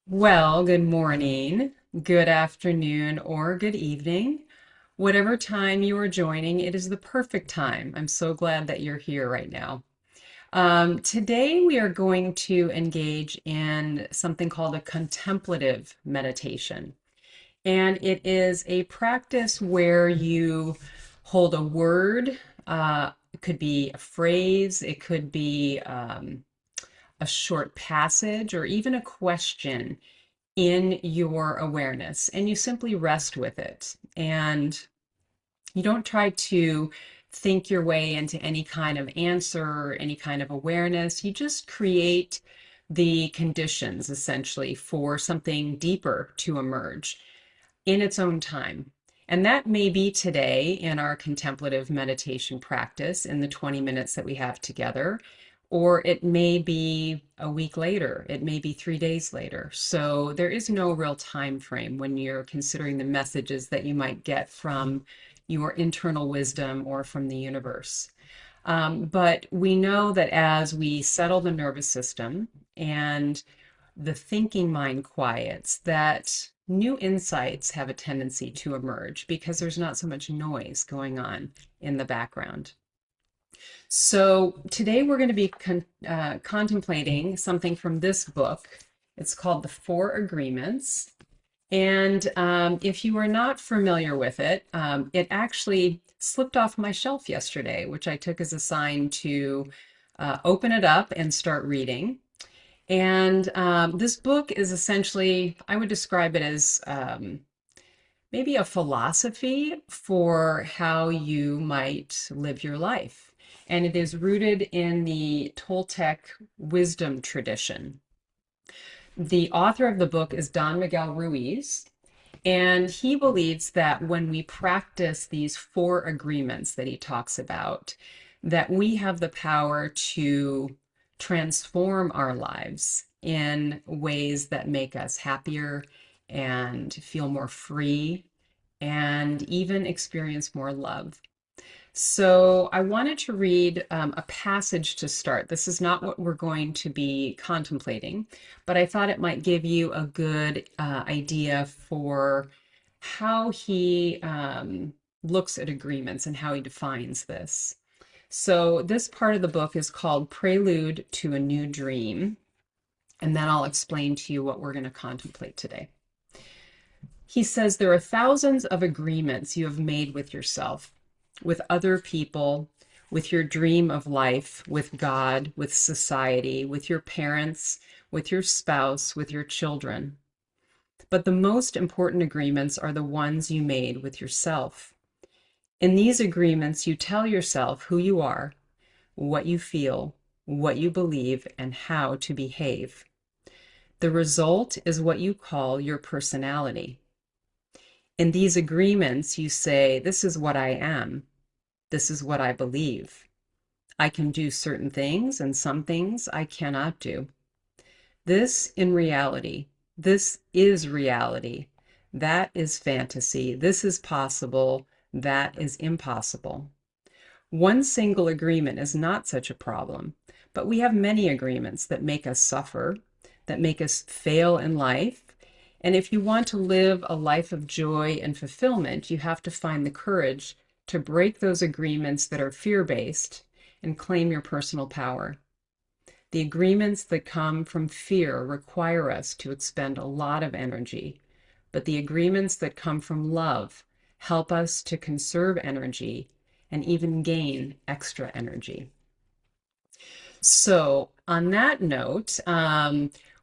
Well, good morning, good afternoon, or good evening. Whatever time you are joining, it is the perfect time. I'm so glad that you're here right now. Today, we are going to engage in something called a contemplative meditation. And it is a practice where you hold a word. It could be a phrase, it could be a short passage, or even a question in your awareness, and you simply rest with it. And you don't try to think your way into any kind of answer or any kind of awareness. You just create the conditions essentially for something deeper to emerge in its own time. And that may be today in our contemplative meditation practice in the 20 minutes that we have together, or it may be a week later, it may be 3 days later. So there is no real time frame when you're considering the messages that you might get from your internal wisdom or from the universe. But we know that as we settle the nervous system and the thinking mind quiets, that new insights have a tendency to emerge because there's not so much noise going on in the background. So today we're going to be contemplating something from this book. It's called The Four Agreements. And if you are not familiar with it, it actually slipped off my shelf yesterday, which I took as a sign to open it up and start reading. And this book is essentially, I would describe it as maybe a philosophy for how you might live your life. And it is rooted in the Toltec wisdom tradition. The author of the book is Don Miguel Ruiz, and he believes that when we practice these four agreements that he talks about, that we have the power to transform our lives in ways that make us happier and feel more free and even experience more love. So I wanted to read a passage to start. This is not what we're going to be contemplating, but I thought it might give you a good idea for how he looks at agreements and how he defines this. So this part of the book is called Prelude to a New Dream, and then I'll explain to you what we're going to contemplate today. He says there are thousands of agreements you have made with yourself, with other people, with your dream of life, with God, with society, with your parents, with your spouse, with your children. But the most important agreements are the ones you made with yourself. In these agreements, you tell yourself who you are, what you feel, what you believe, and how to behave. The result is what you call your personality. In these agreements, you say, this is what I am. This is what I believe. I can do certain things and some things I cannot do. This this is reality. That is fantasy. This is possible. That is impossible. One single agreement is not such a problem, but we have many agreements that make us suffer, that make us fail in life. And if you want to live a life of joy and fulfillment, you have to find the courage to break those agreements that are fear-based and claim your personal power. The agreements that come from fear require us to expend a lot of energy, but the agreements that come from love help us to conserve energy and even gain extra energy. So, on that note,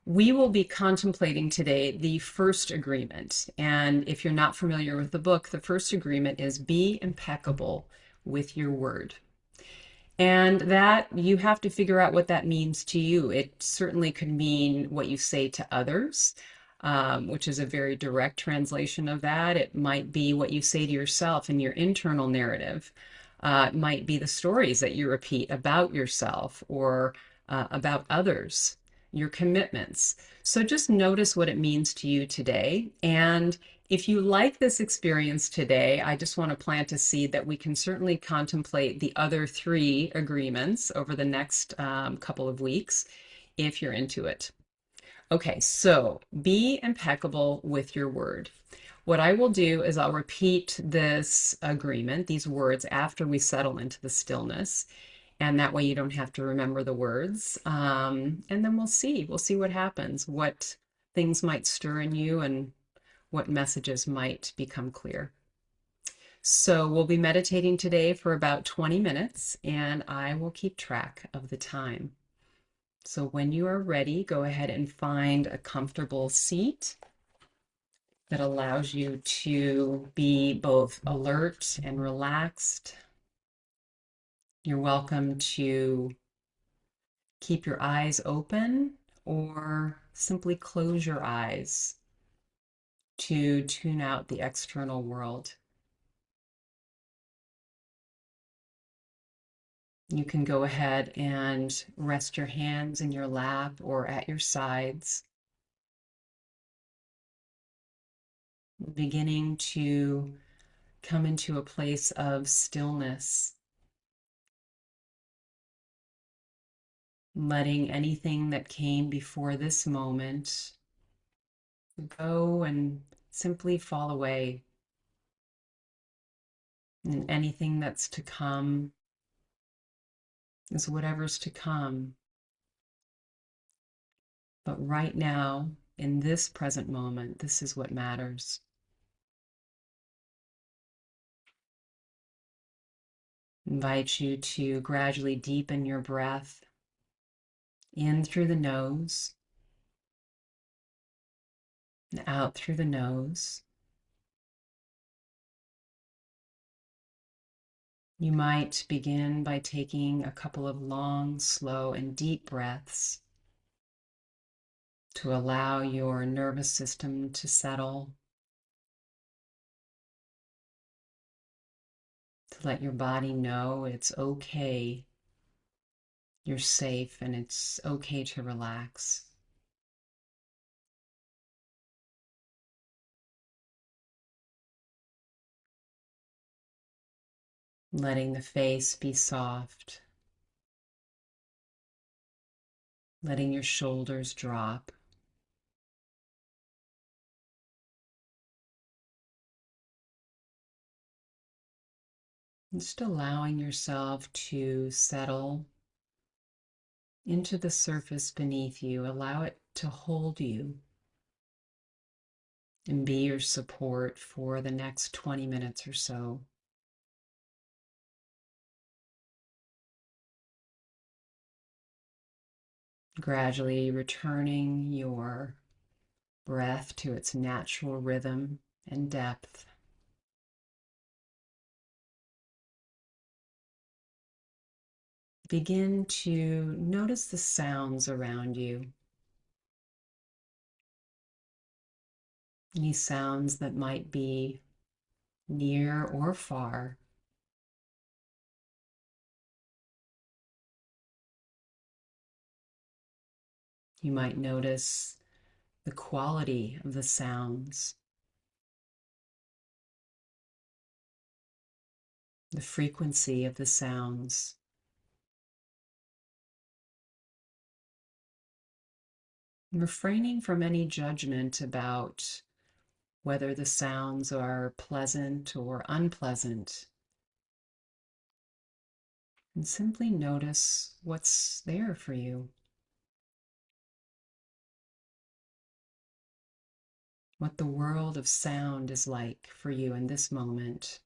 we will be contemplating today the first agreement. And if you're not familiar with the book, the first agreement is be impeccable with your word. And that you have to figure out what that means to you. It certainly could mean what you say to others, which is a very direct translation of that. It might be what you say to yourself in your internal narrative. It might be the stories that you repeat about yourself or about others, your commitments. So just notice what it means to you today. And if you like this experience today, I just want to plant a seed that we can certainly contemplate the other three agreements over the next couple of weeks if you're into it. Okay, so be impeccable with your word. What I will do is I'll repeat this agreement, these words, after we settle into the stillness. And that way you don't have to remember the words. And then we'll see. We'll see what happens, what things might stir in you, and what messages might become clear. So we'll be meditating today for about 20 minutes, and I will keep track of the time. So when you are ready, go ahead and find a comfortable seat that allows you to be both alert and relaxed. You're welcome to keep your eyes open or simply close your eyes to tune out the external world. You can go ahead and rest your hands in your lap or at your sides, beginning to come into a place of stillness, letting anything that came before this moment go and simply fall away. And anything that's to come is whatever's to come. But right now, in this present moment, this is what matters. Invite you to gradually deepen your breath in through the nose and out through the nose. You might begin by taking a couple of long, slow, and deep breaths to allow your nervous system to settle, to let your body know it's okay, you're safe, and it's okay to relax. Letting the face be soft, letting your shoulders drop. Just allowing yourself to settle into the surface beneath you. Allow it to hold you and be your support for the next 20 minutes or so. Gradually returning your breath to its natural rhythm and depth. Begin to notice the sounds around you. Any sounds that might be near or far. You might notice the quality of the sounds, the frequency of the sounds. Refraining from any judgment about whether the sounds are pleasant or unpleasant. And simply notice what's there for you, what the world of sound is like for you in this moment.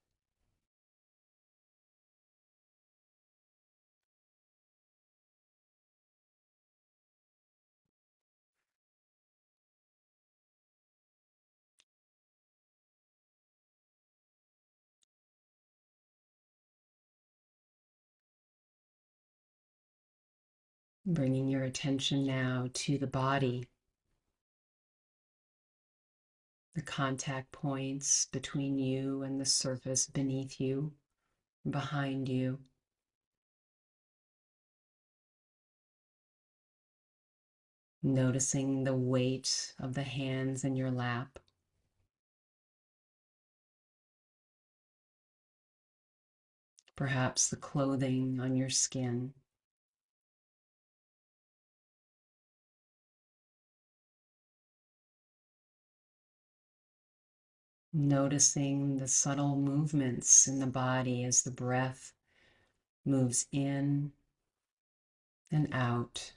Bringing your attention now to the body, the contact points between you and the surface beneath you, behind you. Noticing the weight of the hands in your lap. Perhaps the clothing on your skin. Noticing the subtle movements in the body as the breath moves in and out.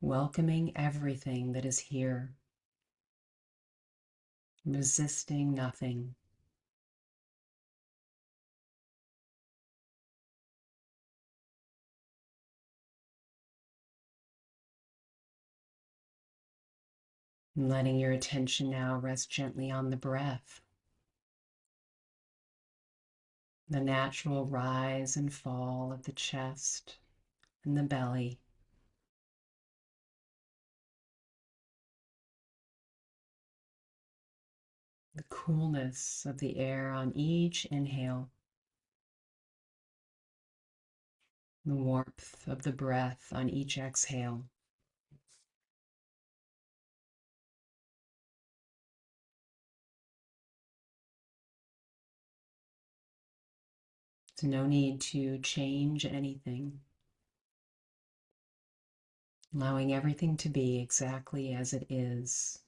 Welcoming everything that is here, resisting nothing. And letting your attention now rest gently on the breath, the natural rise and fall of the chest and the belly. The coolness of the air on each inhale, the warmth of the breath on each exhale. There's no need to change anything, allowing everything to be exactly as it is.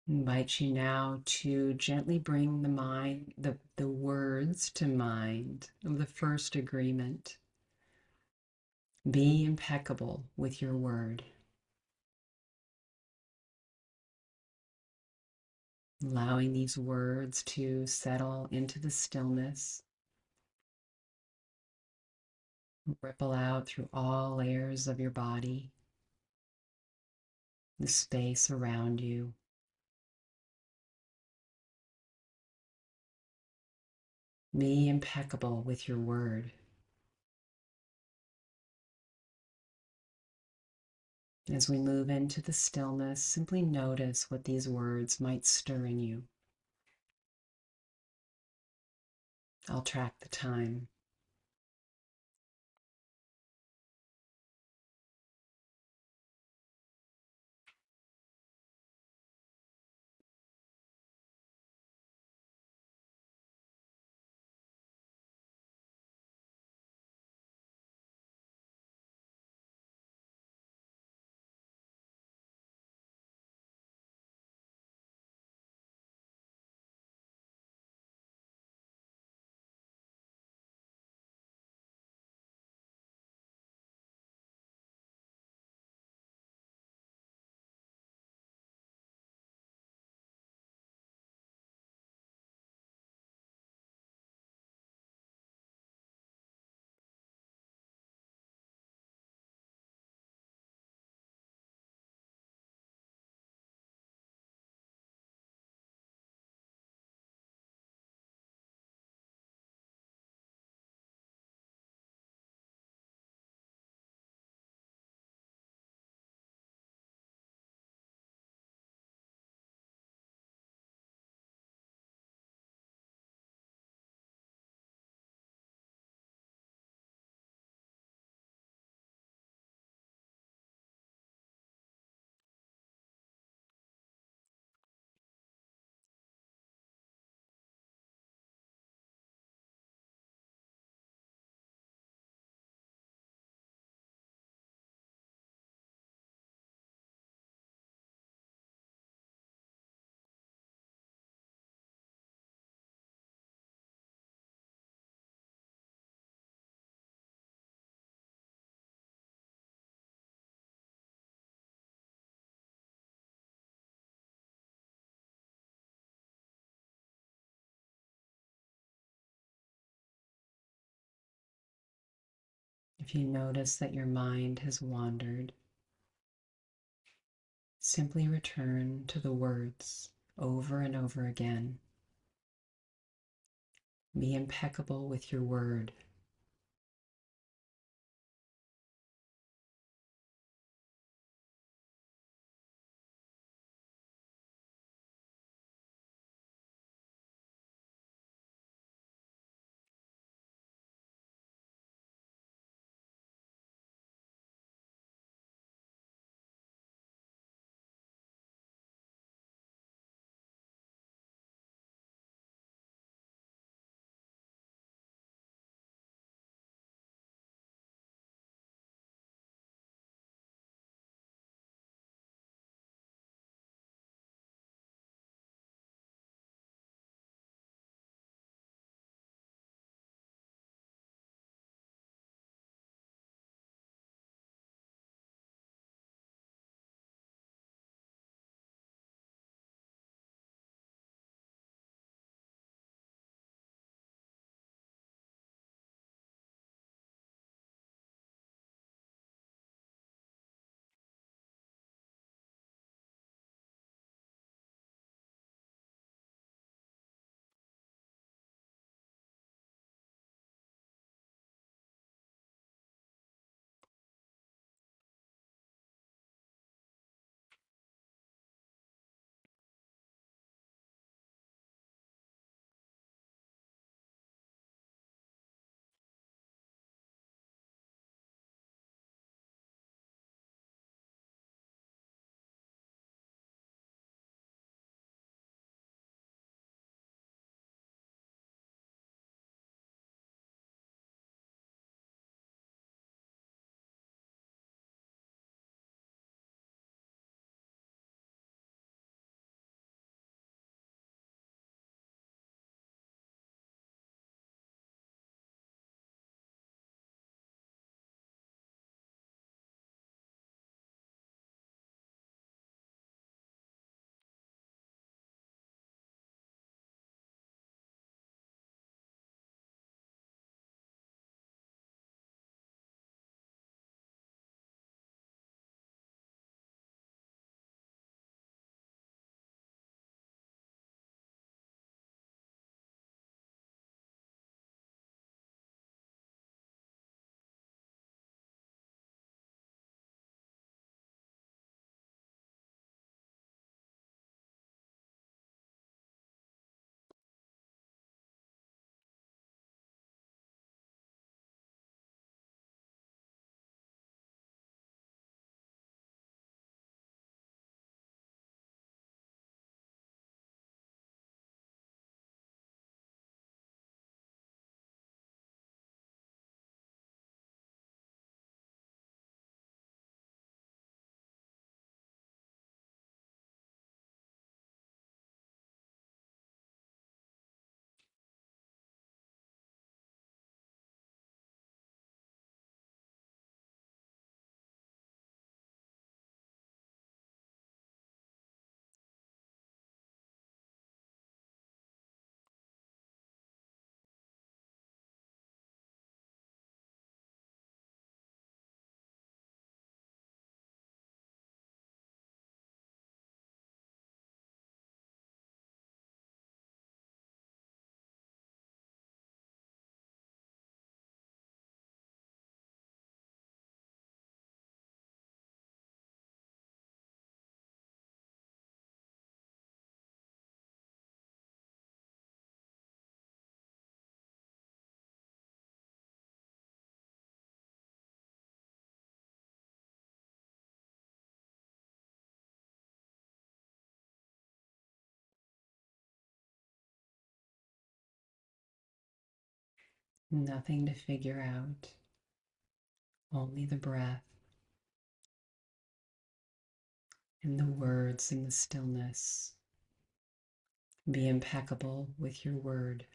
I invite you now to gently bring the words to mind of the first agreement. Be impeccable with your word. Allowing these words to settle into the stillness, ripple out through all layers of your body, the space around you. Be impeccable with your word. As we move into the stillness, simply notice what these words might stir in you. I'll track the time. If you notice that your mind has wandered, simply return to the words over and over again. Be impeccable with your word. Nothing to figure out, only the breath and the words in the stillness. Be impeccable with your word.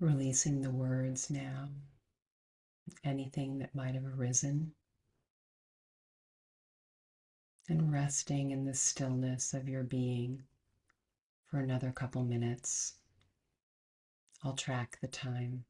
Releasing the words now, anything that might have arisen, and resting in the stillness of your being for another couple minutes. I'll track the time.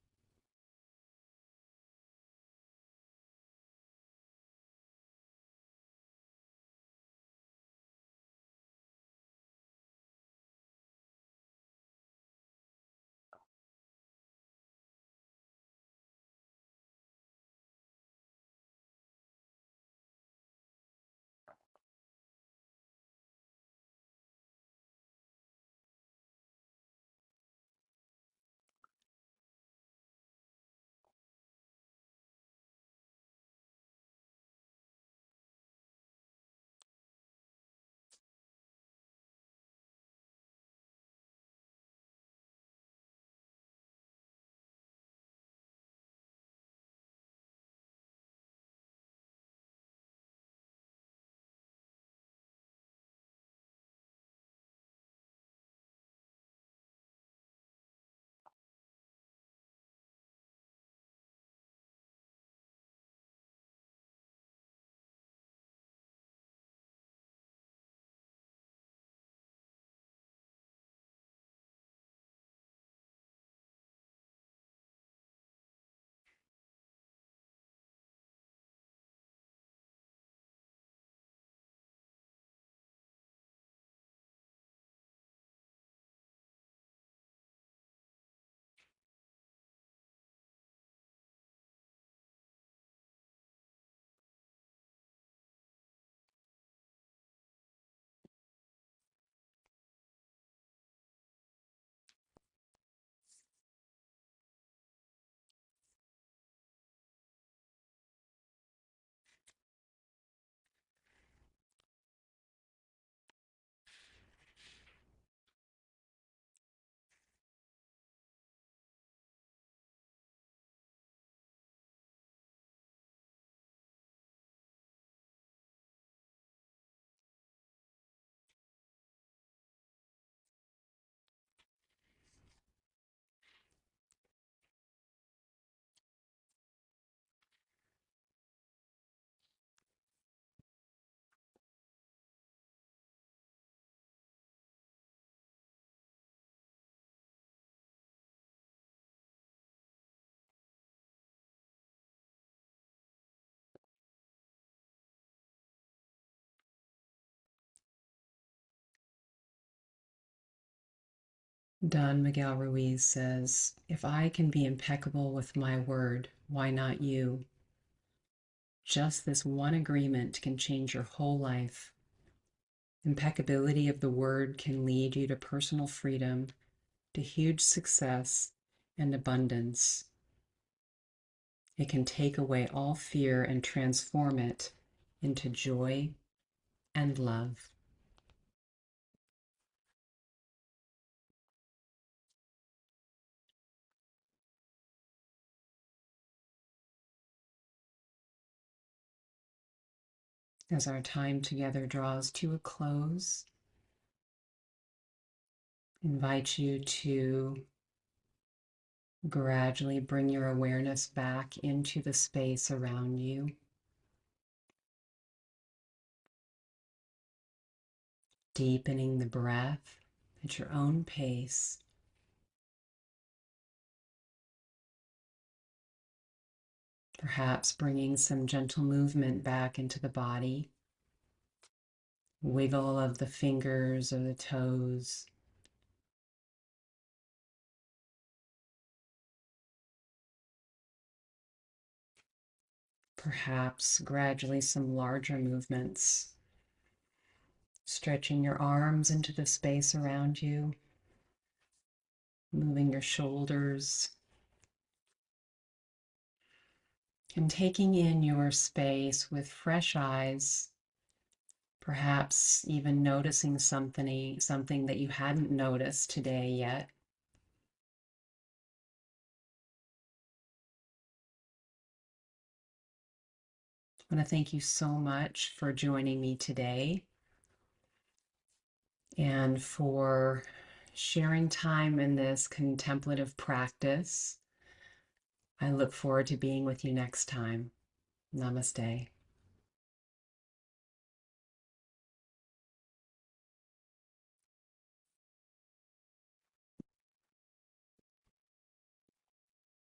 Don Miguel Ruiz says, if I can be impeccable with my word, why not you? Just this one agreement can change your whole life. Impeccability of the word can lead you to personal freedom, to huge success and abundance. It can take away all fear and transform it into joy and love. As our time together draws to a close, I invite you to gradually bring your awareness back into the space around you, deepening the breath at your own pace. Perhaps bringing some gentle movement back into the body, wiggle of the fingers or the toes. Perhaps gradually some larger movements, stretching your arms into the space around you, moving your shoulders, and taking in your space with fresh eyes, perhaps even noticing something that you hadn't noticed today yet. I want to thank you so much for joining me today and for sharing time in this contemplative practice. I look forward to being with you next time. Namaste.